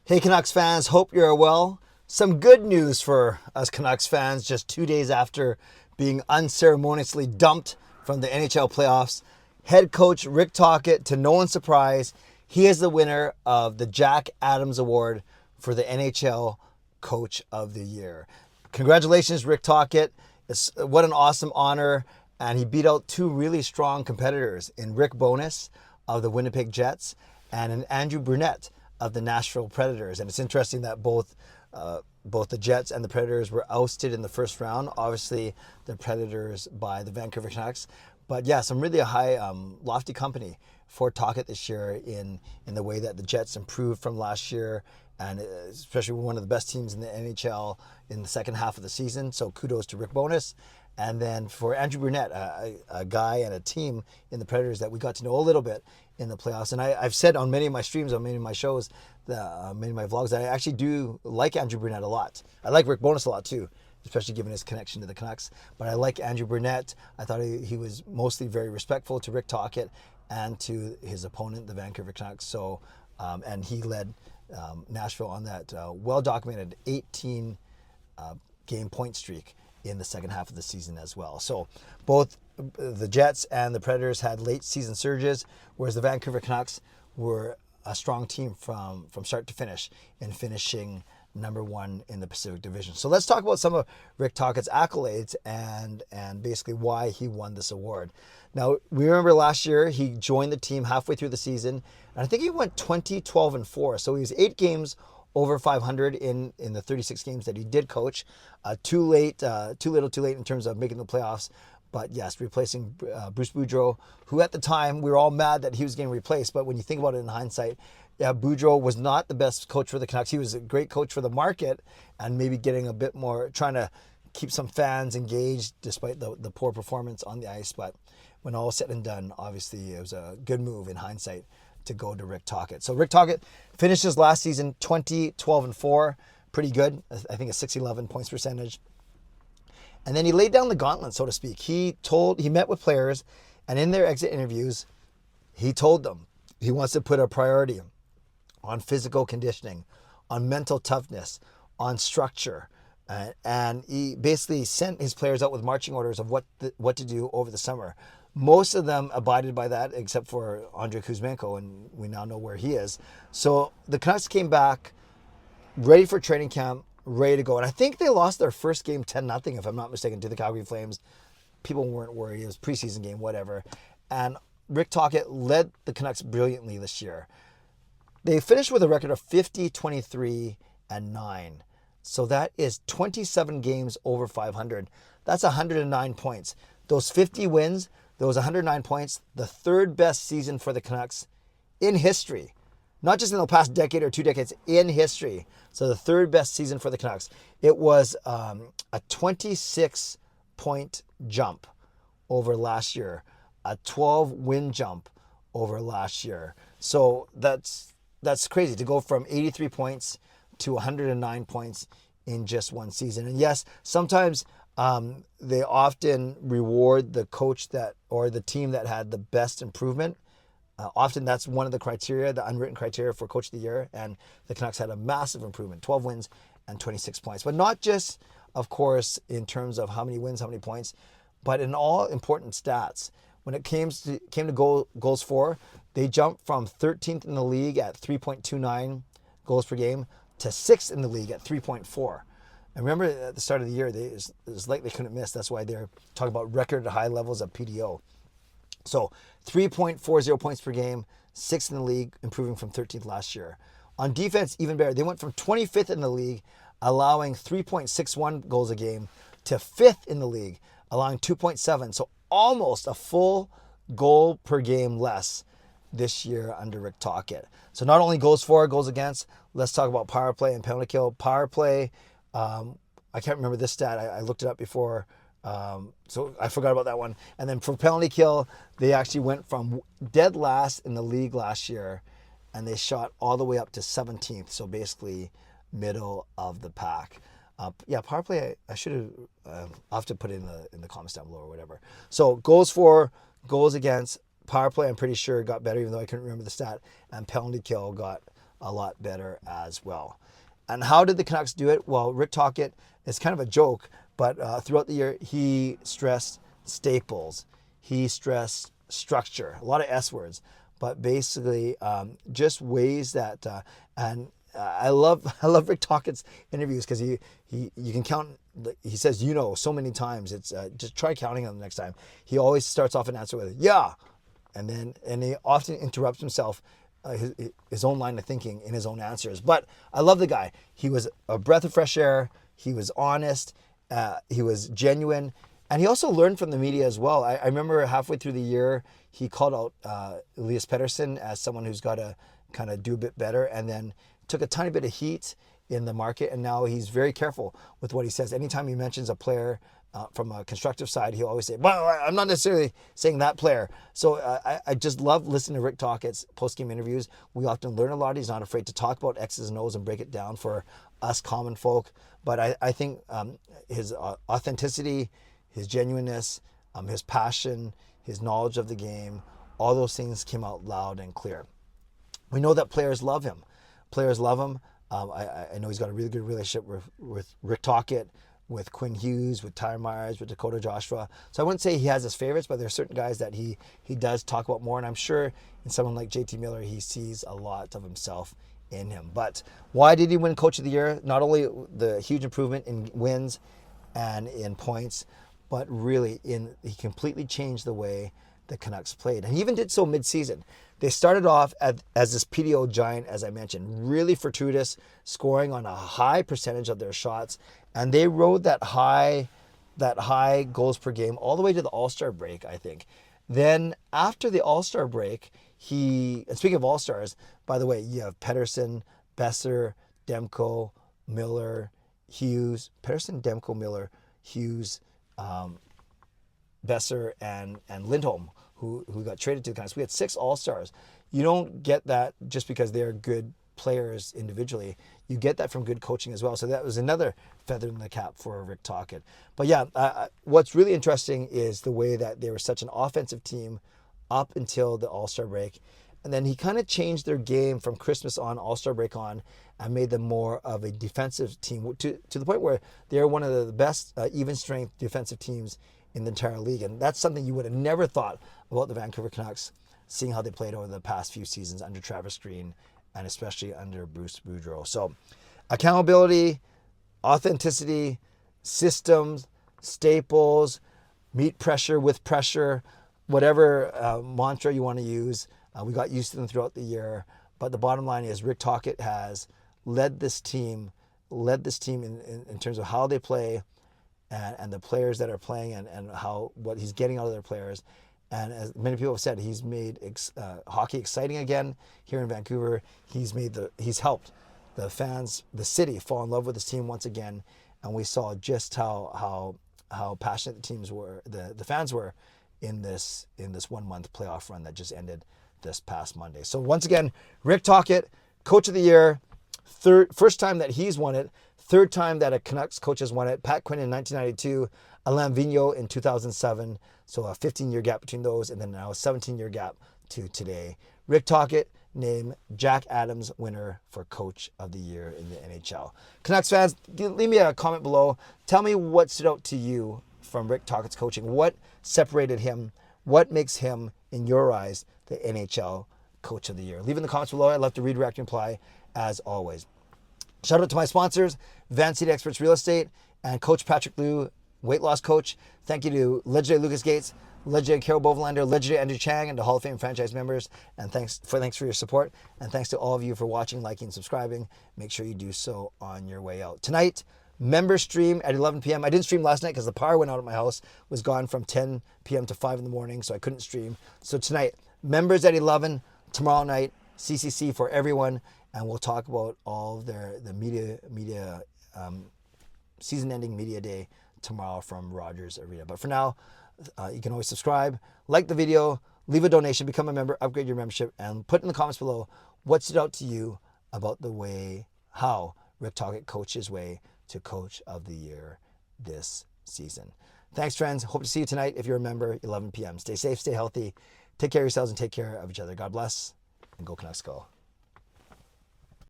Hey Canucks fans, hope you're well. Some good news for us Canucks fans just 2 days after being unceremoniously dumped from the NHL playoffs. Head coach Rick Tocchet, to no one's surprise, he is the winner of the Jack Adams Award for the NHL Coach of the Year. Congratulations, Rick Tocchet. What an awesome honor. And he beat out two really strong competitors in Rick Bowness of the Winnipeg Jets and in Andrew Brunette of the Nashville Predators. And it's interesting that both the Jets and the Predators were ousted in the first round. Obviously, the Predators by the Vancouver Canucks. But yeah, some really high, lofty company for Tocchet this year in the way that the Jets improved from last year, and especially one of the best teams in the NHL in the second half of the season. So kudos to Rick Bowness. And then for Andrew Brunette, a guy and a team in the Predators that we got to know a little bit in the playoffs. And I've said on many of my streams, on many of my shows, many of my vlogs, that I actually do like Andrew Brunette a lot. I like Rick Bowness a lot too, especially given his connection to the Canucks. But I like Andrew Brunette. I thought he was mostly very respectful to Rick Tocchet and to his opponent, the Vancouver Canucks. So, and he led Nashville on that well-documented 18 game point streak in the second half of the season as well. So both the Jets and the Predators had late season surges, whereas the Vancouver Canucks were a strong team from start to finish in finishing number one in the Pacific Division. So let's talk about some of Rick Tocchet's accolades and basically why he won this award. Now, we remember last year he joined the team halfway through the season, and I think he went 20-12-4. So he was 8 games over 500 in the 36 games that he did coach. Too little too late in terms of making the playoffs. But yes, replacing Bruce Boudreau, who at the time we were all mad that he was getting replaced. But when you think about it in hindsight, yeah, Boudreau was not the best coach for the Canucks. He was a great coach for the market and maybe getting a bit more, trying to keep some fans engaged despite the poor performance on the ice. But when all was said and done, obviously it was a good move in hindsight to go to Rick Tocchet. So Rick Tocchet finishes last season 20-12-4. Pretty good. I think a 611 points percentage. And then he laid down the gauntlet, so to speak. He met with players, and in their exit interviews, he told them he wants to put a priority on physical conditioning, on mental toughness, on structure. And he basically sent his players out with marching orders of what to do over the summer. Most of them abided by that, except for Andrei Hsmfangirl, and we now know where he is. So the Canucks came back ready for training camp, ready to go. And I think they lost their first game 10-0, if I'm not mistaken, to the Calgary Flames. People weren't worried. It was a preseason game, whatever. And Rick Tocchet led the Canucks brilliantly this year. They finished with a record of 50-23-9. So that is 27 games over 500. That's 109 points. Those 50 wins, those 109 points, the third best season for the Canucks in history. Not just in the past decade or 2 decades, in history. So the third best season for the Canucks. It was a 26-point jump over last year, a 12-win jump over last year. So that's crazy to go from 83 points to 109 points in just one season. And yes, sometimes they often reward the coach or the team that had the best improvement. Often that's one of the criteria, the unwritten criteria for Coach of the Year. And the Canucks had a massive improvement, 12 wins and 26 points. But not just, of course, in terms of how many wins, how many points, but in all important stats. When it came to goals for, they jumped from 13th in the league at 3.29 goals per game to 6th in the league at 3.4. And remember at the start of the year, it was like they couldn't miss. That's why they're talking about record high levels of PDO. So 3.40 points per game, 6th in the league, improving from 13th last year. On defense, even better. They went from 25th in the league, allowing 3.61 goals a game, to 5th in the league, allowing 2.7. So almost a full goal per game less this year under Rick Tocchet. So not only goals for, goals against, let's talk about power play and penalty kill. Power play, I can't remember this stat. I looked it up before. So I forgot about that one. And then for penalty kill, they actually went from dead last in the league last year, and they shot all the way up to 17th. So basically middle of the pack. Power play, I should have, I'll have to put it in the comments down below or whatever. So goals for, goals against, power play I'm pretty sure got better, even though I couldn't remember the stat, and penalty kill got a lot better as well. And how did the Canucks do it? Well, Rick Tocchet is kind of a joke, but throughout the year, he stressed staples. He stressed structure, a lot of S words, but basically just ways that, I love Rick Tocchet's interviews because you can count. He says so many times. It's just try counting them the next time. He always starts off an answer with yeah, and he often interrupts himself. His own line of thinking in his own answers. But I love the guy. He was a breath of fresh air. He was honest. He was genuine. And he also learned from the media as well. I remember halfway through the year, he called out Elias Pettersson as someone who's got to kind of do a bit better, and then took a tiny bit of heat in the market. And now he's very careful with what he says. Anytime he mentions a player from a constructive side, he'll always say, well, I'm not necessarily saying that player. So I just love listening to Rick Tocchet's post-game interviews. We often learn a lot. He's not afraid to talk about X's and O's and break it down for us common folk. But I think his authenticity, his genuineness, his passion, his knowledge of the game, all those things came out loud and clear. We know that players love him. Players love him. I know he's got a really good relationship with Rick Tocchet, with Quinn Hughes, with Tyler Myers, with Dakota Joshua. So I wouldn't say he has his favorites, but there are certain guys that he does talk about more. And I'm sure in someone like JT Miller, he sees a lot of himself in him. But why did he win Coach of the Year? Not only the huge improvement in wins and in points, but really he completely changed the way the Canucks played. And he even did so mid-season. They started off as this PDO giant, as I mentioned, really fortuitous, scoring on a high percentage of their shots. And they rode that high goals per game all the way to the All-Star break, I think. Then after the All-Star break, and speaking of All-Stars, by the way, you have Pettersson, Besser, Demko, Miller, Hughes, Pettersson, Demko, Miller, Hughes, Besser, and Lindholm, who got traded to the Canucks. We had 6 All-Stars. You don't get that just because they're good players individually. You get that from good coaching as well. So that was another feather in the cap for Rick Tocchet. But yeah, what's really interesting is the way that they were such an offensive team up until the All-Star break. And then he kind of changed their game from Christmas on, All-Star break on, and made them more of a defensive team to the point where they're one of the best even-strength defensive teams in the entire league. And that's something you would have never thought about the Vancouver Canucks, seeing how they played over the past few seasons under Travis Green and especially under Bruce Boudreau. So accountability, authenticity, systems, staples, meet pressure with pressure, whatever mantra you want to use. We got used to them throughout the year. But the bottom line is Rick Tocchet has led this team in terms of how they play, and the players that are playing, and what he's getting out of their players. And as many people have said, he's made hockey exciting again here in Vancouver. He's helped the fans, the city, fall in love with his team once again. And we saw just how passionate the fans were in this 1 month playoff run that just ended this past Monday. So once again, Rick Tocchet, Coach of the Year, first time that he's won it. Third time that a Canucks coach has won it. Pat Quinn in 1992, Alain Vigneault in 2007. So a 15-year gap between those, and then now a 17-year gap to today. Rick Tocchet named Jack Adams winner for Coach of the Year in the NHL. Canucks fans, leave me a comment below. Tell me what stood out to you from Rick Tocchet's coaching. What separated him? What makes him, in your eyes, the NHL Coach of the Year? Leave in the comments below. I'd love to read, react, and reply as always. Shout out to my sponsors, Van City Experts Real Estate and Coach Patrick Liu, weight loss coach. Thank you to legendary Lucas Gates, legendary Carol Bovenlander, legendary Andrew Chang, and to Hall of Fame franchise members. And thanks for your support. And thanks to all of you for watching, liking, subscribing. Make sure you do so on your way out. Tonight, member stream at 11 p.m. I didn't stream last night because the power went out at my house, was gone from 10 p.m. to 5 in the morning, so I couldn't stream. So tonight, members at 11, tomorrow night, CCC for everyone. And we'll talk about all of the media season-ending media day tomorrow from Rogers Arena. But for now, you can always subscribe, like the video, leave a donation, become a member, upgrade your membership, and put in the comments below what stood out to you about how Rick Tocchet coached his way to Coach of the Year this season. Thanks, friends. Hope to see you tonight if you're a member, 11 p.m. Stay safe, stay healthy, take care of yourselves, and take care of each other. God bless, and go Canucks go.